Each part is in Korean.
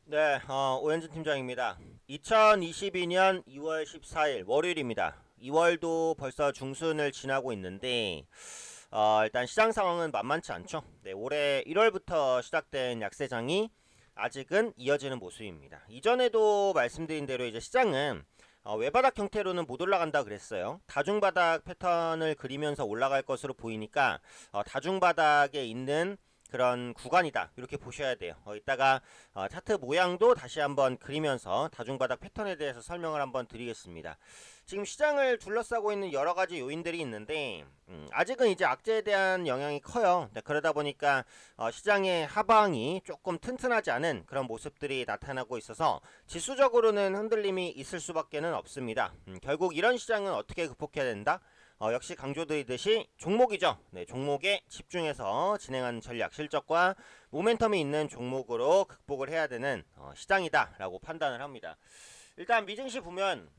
네, 오현진 팀장입니다. 2022년 2월 14일 월요일입니다. 2월도 벌써 중순을 지나고 있는데 일단 시장 상황은 만만치 않죠. 네, 올해 1월부터 시작된 약세장이 아직은 이어지는 모습입니다. 이전에도 말씀드린 대로 이제 시장은 외바닥 형태로는 못 올라간다 그랬어요. 다중바닥 패턴을 그리면서 올라갈 것으로 보이니까 다중바닥에 있는 그런 구간이다 이렇게 보셔야 돼요. 이따가 차트 모양도 다시 한번 그리면서 다중바닥 패턴에 대해서 설명을 한번 드리겠습니다. 지금 시장을 둘러싸고 있는 여러 가지 요인들이 있는데 아직은 이제 악재에 대한 영향이 커요. 네, 그러다 보니까 시장의 하방이 조금 튼튼하지 않은 그런 모습들이 나타나고 있어서 지수적으로는 흔들림이 있을 수밖에는 없습니다. 결국 이런 시장은 어떻게 극복해야 된다? 역시 강조드리듯이 종목이죠. 네, 종목에 집중해서 진행하는 전략, 실적과 모멘텀이 있는 종목으로 극복을 해야 되는 시장이다라고 판단을 합니다. 일단 미증시 보면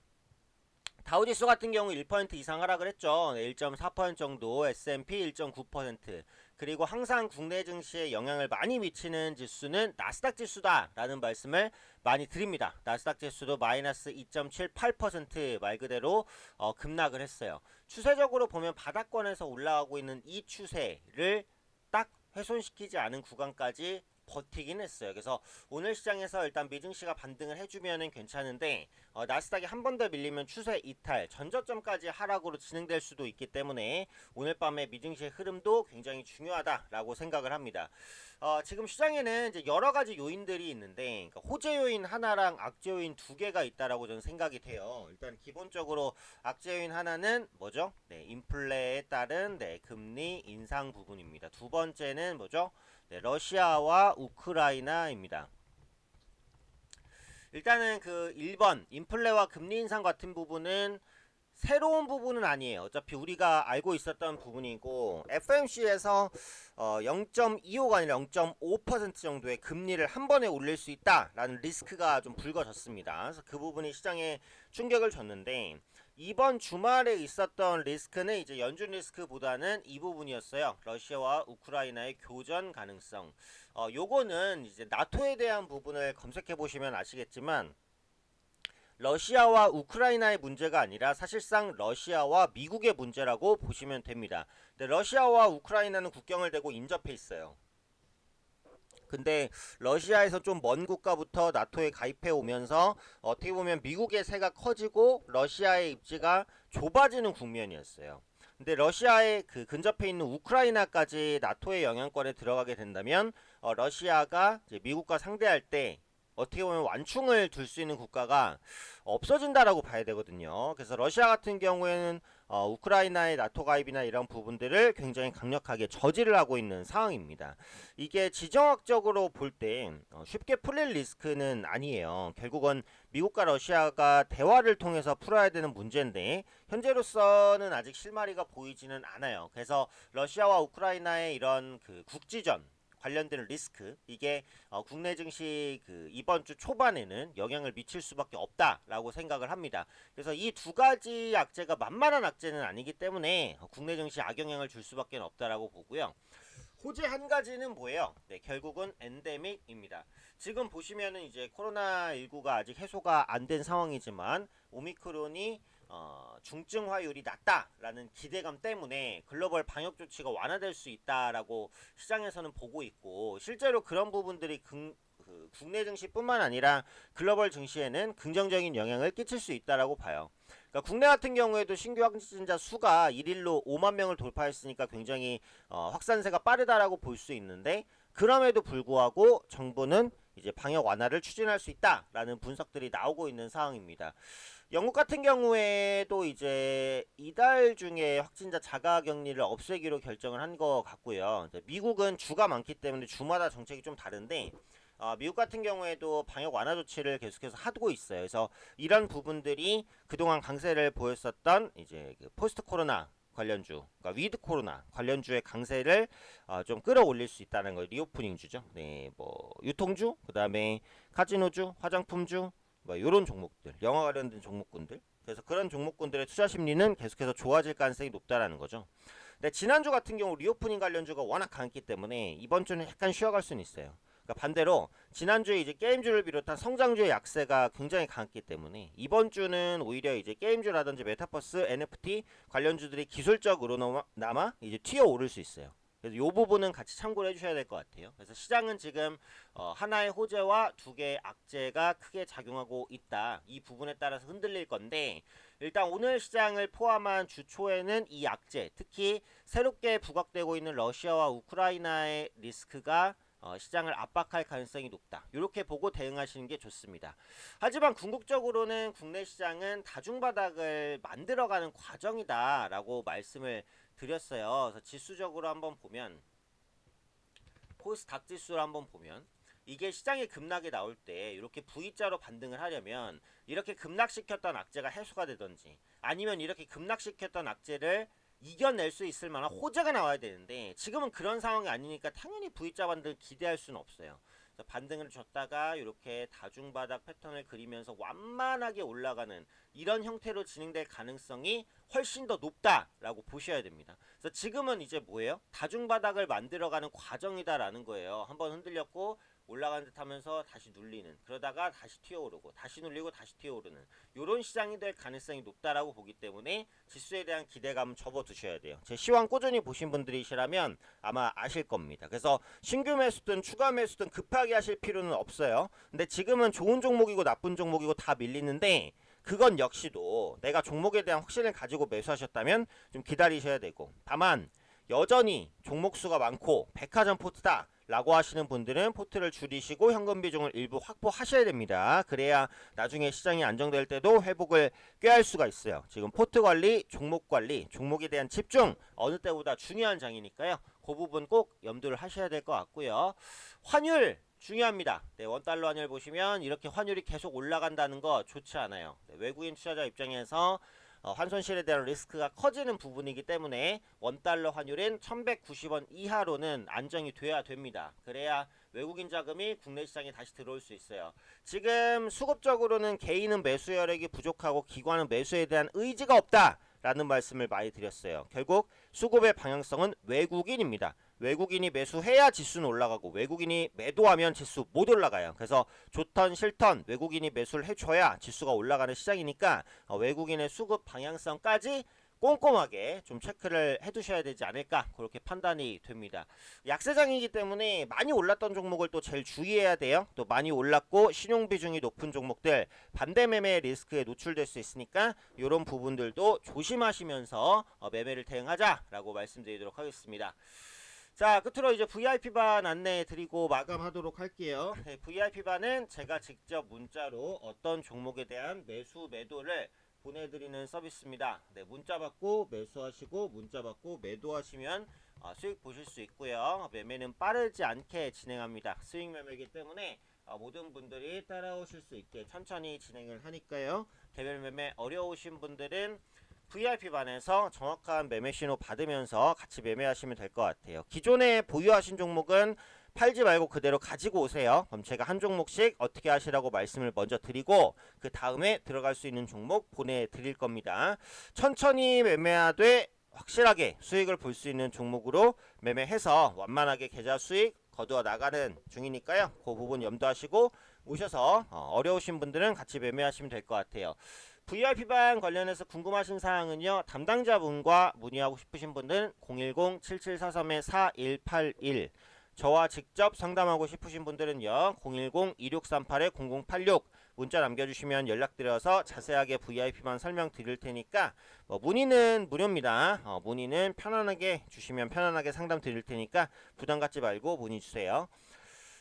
다우지수 같은 경우 1% 이상 하락을 했죠. 1.4% 정도, S&P 1.9%, 그리고 항상 국내 증시에 영향을 많이 미치는 지수는 나스닥 지수다라는 말씀을 많이 드립니다. 나스닥 지수도 마이너스 2.78%말 그대로 급락을 했어요. 추세적으로 보면 바닥권에서 올라가고 있는 이 추세를 딱 훼손시키지 않은 구간까지 버티긴 했어요. 그래서 오늘 시장에서 일단 미증시가 반등을 해주면은 괜찮은데 나스닥이 한 번 더 밀리면 추세 이탈, 전저점까지 하락으로 진행될 수도 있기 때문에 오늘 밤에 미증시의 흐름도 굉장히 중요하다라고 생각을 합니다. 지금 시장에는 이제 여러 가지 요인들이 있는데 그러니까 호재 요인 하나랑 악재 요인 두 개가 있다라고 저는 생각이 돼요. 일단 기본적으로 악재 요인 하나는 뭐죠? 네, 인플레에 따른 금리 인상 부분입니다. 두 번째는 뭐죠? 네, 러시아와 우크라이나입니다. 일단은 그 1번 인플레와 금리 인상 같은 부분은 새로운 부분은 아니에요. 어차피 우리가 알고 있었던 부분이고 FOMC에서 0.25가 아니라 0.5% 정도의 금리를 한 번에 올릴 수 있다라는 리스크가 좀 불거졌습니다. 그래서 그 부분이 시장에 충격을 줬는데 이번 주말에 있었던 리스크는 이제 연준 리스크보다는 이 부분이었어요. 러시아와 우크라이나의 교전 가능성. 요거는 이제 나토에 대한 부분을 검색해 보시면 아시겠지만 러시아와 우크라이나의 문제가 아니라 사실상 러시아와 미국의 문제라고 보시면 됩니다. 근데 러시아와 우크라이나는 국경을 대고 인접해 있어요. 근데 러시아에서 좀 먼 국가부터 나토에 가입해 오면서 어떻게 보면 미국의 세가 커지고 러시아의 입지가 좁아지는 국면이었어요. 근데 러시아의 그 근접해 있는 우크라이나까지 나토의 영향권에 들어가게 된다면 러시아가 이제 미국과 상대할 때 어떻게 보면 완충을 둘 수 있는 국가가 없어진다라고 봐야 되거든요. 그래서 러시아 같은 경우에는 우크라이나의 나토 가입이나 이런 부분들을 굉장히 강력하게 저지를 하고 있는 상황입니다. 이게 지정학적으로 볼 때 쉽게 풀릴 리스크는 아니에요. 결국은 미국과 러시아가 대화를 통해서 풀어야 되는 문제인데 현재로서는 아직 실마리가 보이지는 않아요. 그래서 러시아와 우크라이나의 이런 그 국지전 관련된 리스크 이게 국내 증시 그 이번 주 초반에는 영향을 미칠 수밖에 없다라고 생각을 합니다. 그래서 이 두 가지 악재가 만만한 악재는 아니기 때문에 국내 증시 악영향을 줄 수밖에 없다라고 보고요. 호재 한 가지는 뭐예요? 네, 결국은 엔데믹입니다. 지금 보시면은 이제 코로나19가 아직 해소가 안 된 상황이지만 오미크론이 중증화율이 낮다라는 기대감 때문에 글로벌 방역 조치가 완화될 수 있다라고 시장에서는 보고 있고 실제로 그런 부분들이 국내 증시뿐만 아니라 글로벌 증시에는 긍정적인 영향을 끼칠 수 있다라고 봐요. 그러니까 국내 같은 경우에도 신규 확진자 수가 1일로 5만 명을 돌파했으니까 굉장히 확산세가 빠르다라고 볼 수 있는데 그럼에도 불구하고 정부는 이제 방역 완화를 추진할 수 있다라는 분석들이 나오고 있는 상황입니다. 영국 같은 경우에도 이제 이달 중에 확진자 자가격리를 없애기로 결정을 한 것 같고요. 미국은 주가 많기 때문에 주마다 정책이 좀 다른데 미국 같은 경우에도 방역 완화 조치를 계속해서 하고 있어요. 그래서 이런 부분들이 그동안 강세를 보였었던 이제 그 포스트 코로나 관련주, 그러니까 위드 코로나 관련주의 강세를 좀 끌어올릴 수 있다는 거. 리오프닝주죠. 네, 뭐 유통주, 그다음에 카지노주, 화장품주, 뭐 이런 종목들, 영화 관련된 종목군들. 그래서 그런 종목군들의 투자 심리는 계속해서 좋아질 가능성이 높다라는 거죠. 근데 지난주 같은 경우 리오프닝 관련주가 워낙 강했기 때문에 이번 주는 약간 쉬어갈 수는 있어요. 그러니까 반대로 지난주에 이제 게임주를 비롯한 성장주의 약세가 굉장히 강했기 때문에 이번 주는 오히려 이제 게임주라든지 메타버스, NFT 관련주들이 기술적으로나마 이제 튀어 오를 수 있어요. 그래서 이 부분은 같이 참고를 해주셔야 될 것 같아요. 그래서 시장은 지금 하나의 호재와 두 개의 악재가 크게 작용하고 있다. 이 부분에 따라서 흔들릴 건데 일단 오늘 시장을 포함한 주 초에는 이 악재, 특히 새롭게 부각되고 있는 러시아와 우크라이나의 리스크가 시장을 압박할 가능성이 높다. 이렇게 보고 대응하시는 게 좋습니다. 하지만 궁극적으로는 국내 시장은 다중바닥을 만들어가는 과정이다라고 말씀을 드렸어요. 그래서 지수적으로 한번 보면 코스닥 지수를 한번 보면 이게 시장이 급락이 나올 때 이렇게 V자로 반등을 하려면 이렇게 급락시켰던 악재가 해소가 되든지 아니면 이렇게 급락시켰던 악재를 이겨낼 수 있을 만한 호재가 나와야 되는데 지금은 그런 상황이 아니니까 당연히 V자 반등을 기대할 수는 없어요. 그래서 반등을 줬다가 이렇게 다중바닥 패턴을 그리면서 완만하게 올라가는 이런 형태로 진행될 가능성이 훨씬 더 높다라고 보셔야 됩니다. 그래서 지금은 이제 뭐예요? 다중바닥을 만들어가는 과정이다라는 거예요. 한번 흔들렸고 올라가는 듯 하면서 다시 눌리는, 그러다가 다시 튀어오르고 다시 눌리고 다시 튀어오르는 요런 시장이 될 가능성이 높다라고 보기 때문에 지수에 대한 기대감은 접어두셔야 돼요. 제 시황 꾸준히 보신 분들이시라면 아마 아실 겁니다. 그래서 신규 매수든 추가 매수든 급하게 하실 필요는 없어요. 근데 지금은 좋은 종목이고 나쁜 종목이고 다 밀리는데 그건 역시도 내가 종목에 대한 확신을 가지고 매수하셨다면 좀 기다리셔야 되고, 다만 여전히 종목 수가 많고 백화점 포트다 라고 하시는 분들은 포트를 줄이시고 현금 비중을 일부 확보하셔야 됩니다. 그래야 나중에 시장이 안정될 때도 회복을 꾀할 수가 있어요. 지금 포트 관리, 종목 관리, 종목에 대한 집중 어느 때보다 중요한 장이니까요. 그 부분 꼭 염두를 하셔야 될 것 같고요. 환율 중요합니다. 네, 원달러 환율 보시면 이렇게 환율이 계속 올라간다는 거 좋지 않아요. 네, 외국인 투자자 입장에서 환손실에 대한 리스크가 커지는 부분이기 때문에 원달러 환율은 1190원 이하로는 안정이 돼야 됩니다. 그래야 외국인 자금이 국내 시장에 다시 들어올 수 있어요. 지금 수급적으로는 개인은 매수 여력이 부족하고 기관은 매수에 대한 의지가 없다 라는 말씀을 많이 드렸어요. 결국 수급의 방향성은 외국인입니다. 외국인이 매수해야 지수는 올라가고 외국인이 매도하면 지수 못 올라가요. 그래서 좋던 싫던 외국인이 매수를 해줘야 지수가 올라가는 시장이니까 외국인의 수급 방향성까지 꼼꼼하게 좀 체크를 해두셔야 되지 않을까 그렇게 판단이 됩니다. 약세장이기 때문에 많이 올랐던 종목을 또 제일 주의해야 돼요. 또 많이 올랐고 신용 비중이 높은 종목들 반대 매매 리스크에 노출될 수 있으니까 이런 부분들도 조심하시면서 매매를 대응하자라고 말씀드리도록 하겠습니다. 자, 끝으로 이제 VIP반 안내해 드리고 마감하도록 할게요. 네, VIP반은 제가 직접 문자로 어떤 종목에 대한 매수 매도를 보내드리는 서비스입니다. 네, 문자 받고 매수하시고 문자 받고 매도하시면 수익 보실 수 있고요. 매매는 빠르지 않게 진행합니다. 수익 매매이기 때문에 모든 분들이 따라오실 수 있게 천천히 진행을 하니까요. 개별 매매 어려우신 분들은 VIP반에서 정확한 매매 신호 받으면서 같이 매매하시면 될 것 같아요. 기존에 보유하신 종목은 팔지 말고 그대로 가지고 오세요. 그럼 제가 한 종목씩 어떻게 하시라고 말씀을 먼저 드리고 그 다음에 들어갈 수 있는 종목 보내드릴 겁니다. 천천히 매매하되 확실하게 수익을 볼 수 있는 종목으로 매매해서 완만하게 계좌 수익 거두어 나가는 중이니까요. 그 부분 염두하시고 오셔서 어려우신 분들은 같이 매매하시면 될 것 같아요. VIP반 관련해서 궁금하신 사항은요. 담당자분과 문의하고 싶으신 분들은 010-7743-4181 저와 직접 상담하고 싶으신 분들은요. 010-2638-0086 문자 남겨주시면 연락드려서 자세하게 VIP만 설명드릴 테니까 문의는 무료입니다. 문의는 편안하게 주시면 편안하게 상담 드릴 테니까 부담 갖지 말고 문의 주세요.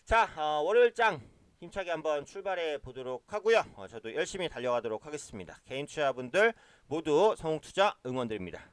자, 월요일장 힘차게 한번 출발해 보도록 하고요. 저도 열심히 달려가도록 하겠습니다. 개인 투자분들 모두 성공투자 응원드립니다.